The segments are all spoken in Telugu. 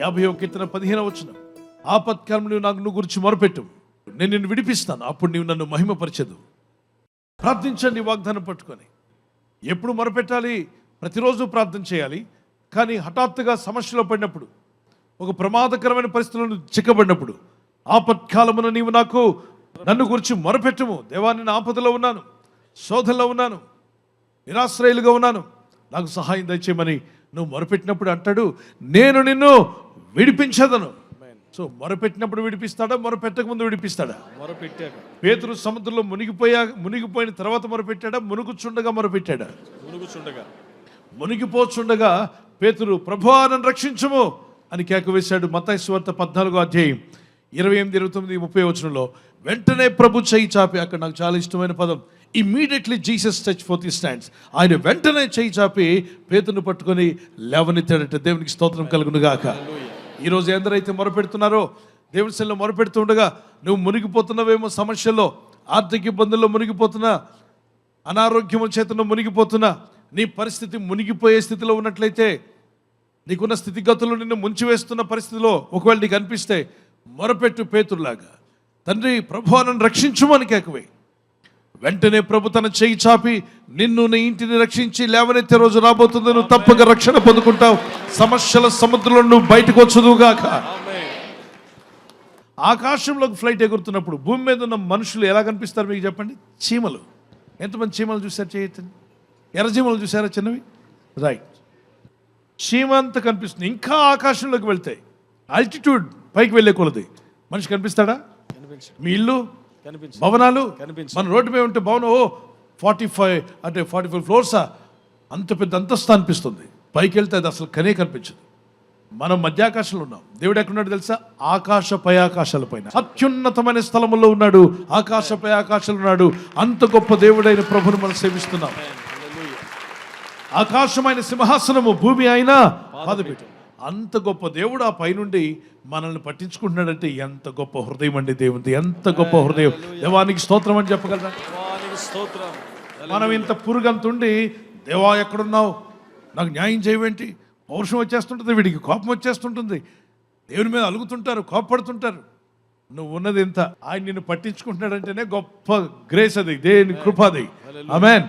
51 కీర్తన 15వ వచనం, ఆపత్కాలంలో నాకు నువ్వు గురించి మొరపెట్టు, నేను నిన్ను విడిపిస్తాను, అప్పుడు నీవు నన్ను మహిమపరచదు. ప్రార్థించండి వాగ్దానం పట్టుకొని. ఎప్పుడు మొరపెట్టాలి? ప్రతిరోజు ప్రార్థన చేయాలి. కానీ హఠాత్తుగా సమస్యలో పడినప్పుడు, ఒక ప్రమాదకరమైన పరిస్థితులను చిక్కబడినప్పుడు, ఆపత్కాలమున నీవు నన్ను గురించి మొరపెట్టుము. దేవా, నేను ఆపదలో ఉన్నాను, శోధనలో ఉన్నాను, నిరాశ్రయులుగా ఉన్నాను, నాకు సహాయం దయచేయమని నువ్వు మొరపెట్టినప్పుడు అంటాడు, నేను నిన్ను విడిపించదను. సో మొరపెట్టినప్పుడు విడిపిస్తాడా, మొరపెట్టక ముందు విడిపిస్తాడా? మొరపెట్టాక. పేతురు సముద్రంలో మునిగిపోయిన తర్వాత మొరపెట్టాడా, మునుగుచుండగా మొరపెట్టాడా? మునిగిపోచుండగా పేతురు, ప్రభువా నన్ను రక్షించుము అని కేక వేశాడు. మత్తయి సువార్త 14వ అధ్యాయం 28, 29, 30 వచనంలో వెంటనే ప్రభు చేయి చాపి, అక్కడ నాకు చాలా ఇష్టమైన పదం, immediately Jesus touch fourth his hands, ఆయన వెంటనే చేయి చాపి పేతురును పట్టుకొని లేవనెత్తాడట. దేవునికి స్తోత్రం కలుగును గాక. ఈరోజు ఎందరైతే మొరపెడుతున్నారో, దేవుని సన్నిధిలో మొరపెడుతుండగా నువ్వు మునిగిపోతున్నావేమో, సమస్యల్లో, ఆర్థిక ఇబ్బందుల్లో మునిగిపోతున్నా, అనారోగ్యముల చేతను మునిగిపోతున్నా, నీ పరిస్థితి మునిగిపోయే స్థితిలో ఉన్నట్లయితే, నీకున్న స్థితిగతులు నిన్ను ముంచివేస్తున్న పరిస్థితిలో ఒకవేళ నీకు అనిపిస్తే మొరపెట్టు పేతురులాగా, తండ్రి ప్రభువా నన్ను రక్షించుమని కేకవే. వెంటనే ప్రభు తన చేయి చాపి నిన్ను, నీ ఇంటిని రక్షించి లేవనెత్తే రోజు రాబోతుంది. నువ్వు తప్పక రక్షణ పొందుకుంటావు. సమస్యల సముద్రంలో నువ్వు బయటకు వచ్చుదువుగాక. ఆకాశంలోకి ఫ్లైట్ ఎగురుతున్నప్పుడు భూమి మీద ఉన్న మనుషులు ఎలా కనిపిస్తారు మీకు చెప్పండి? చీమలు. ఎంతమంది చీమలు చూసారు? చేయొచ్చండి. ఎర్రచీమలు చూసారా చిన్నవి? రైట్. చీమ అంతా కనిపిస్తుంది. ఇంకా ఆకాశంలోకి వెళ్తాయి, ఆల్టిట్యూడ్ పైకి వెళ్ళే కొలది మనిషి కనిపిస్తాడా? మీ ఇల్లు, భవనాలు, మన రోడ్డు మీద ఉంటే భవనం 45 ఫ్లోర్సా, అంత పెద్ద అంతస్తు అనిపిస్తుంది. పైకి వెళ్తే అది అసలు కనే కనిపించదు. మనం మధ్యాకాశంలో ఉన్నాం. దేవుడు ఎక్కడున్నాడు తెలుసా? ఆకాశపై ఆకాశాల పైన అత్యున్నతమైన స్థలములో ఉన్నాడు. ఆకాశపై ఆకాశాలు ఉన్నాడు. అంత గొప్ప దేవుడైన ప్రభుని మనం సేవిస్తున్నాం. ఆకాశమైన సింహాసనము, భూమి అయినా పాదపీఠం. అంత గొప్ప దేవుడు ఆ పైనుండి మనల్ని పట్టించుకుంటున్నాడంటే ఎంత గొప్ప హృదయం అండి దేవుడిది, ఎంత గొప్ప హృదయం. దేవానికి స్తోత్రం అని చెప్పగలరా? మనం ఇంత పురుగంతుండి, దేవా ఎక్కడున్నావు, నాకు న్యాయం చేయవేంటి, పౌరుషం వచ్చేస్తుంటుంది, వీడికి కోపం వచ్చేస్తుంటుంది, దేవుని మీద అలుగుతుంటారు, కోపపడుతుంటారు. నువ్వు ఉన్నది ఎంత, ఆయన నిన్ను పట్టించుకుంటున్నాడంటేనే గొప్ప గ్రేస్ అది, దేని కృపాది. ఆమేన్.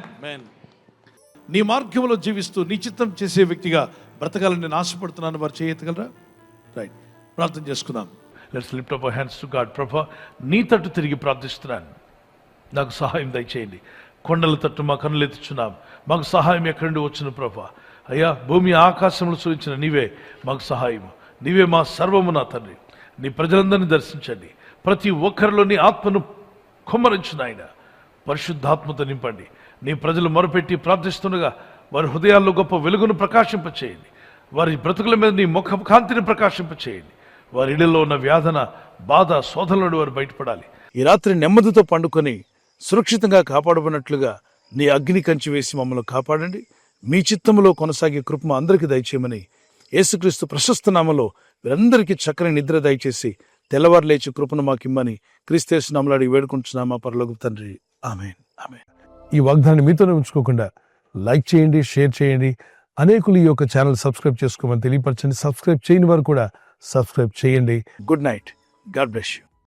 నీ మార్గంలో జీవిస్తూ నీ చిత్తం చేసే వ్యక్తిగా బ్రతకాలని నేను ఆశపడుతున్నాను. వారు చేయగలరా? రైట్. ప్రార్థన చేసుకుందాం. Let's lift up our hands to God. ప్రభా, నీ తట్టు తిరిగి ప్రార్థిస్తున్నాను, నాకు సహాయం దయచేయండి. కొండల తట్టు మా కన్నులు ఎత్తుచున్నాం, మాకు సహాయం ఎక్కడి నుండి వచ్చును ప్రభా? అయ్యా, భూమి ఆకాశంలో సూచించిన నీవే మాకు సహాయం, నీవే మా సర్వము నా తండ్రి. నీ ప్రజలందరినీ దర్శించండి, ప్రతి ఒక్కరిలో నీ ఆత్మను కుమ్మరించు నాయన. పరిశుద్ధాత్మతో నింపండి. నీ ప్రజలు మొరపెట్టి ప్రార్థిస్తుండగా వారి హృదయాల్లో గొప్ప వెలుగును ప్రకాశింపచేయండి. వారి బ్రతుకుల మీద నీ ముఖ కాంతిని ప్రకాశింపచేయండి. వారి ఇళ్లలో ఉన్న వ్యాధన, బాధ, శోధన నుండి వారు బయటపడాలి. ఈ రాత్రి నెమ్మదితో పండుకొని సురక్షితంగా కాపాడబడినట్లుగా నీ అగ్ని కంచి వేసి మమ్మల్ని కాపాడండి. మీ చిత్తములో కొనసాగే కృప అందరికీ దయచేయమని యేసుక్రీస్తు ప్రశస్త నామములో వీరందరికీ చక్కని నిద్ర దయచేసి తెల్లవారు లేచి కృపను మాకిమ్మని క్రీస్తు నామములో అడిగి వేడుకుంటున్నామా పరలోకపు తండ్రి. ఆమేన్. ఆమేన్. ఈ వాగ్దానాన్ని మీతోనే ఉంచుకోకుండా లైక్ చేయండి, షేర్ చేయండి. అనేకులు ఈ యొక్క ఛానల్ సబ్స్క్రైబ్ చేసుకోమని తెలియపరచండి. సబ్స్క్రైబ్ చేయని వారు కూడా సబ్స్క్రైబ్ చేయండి. Good night. God bless you.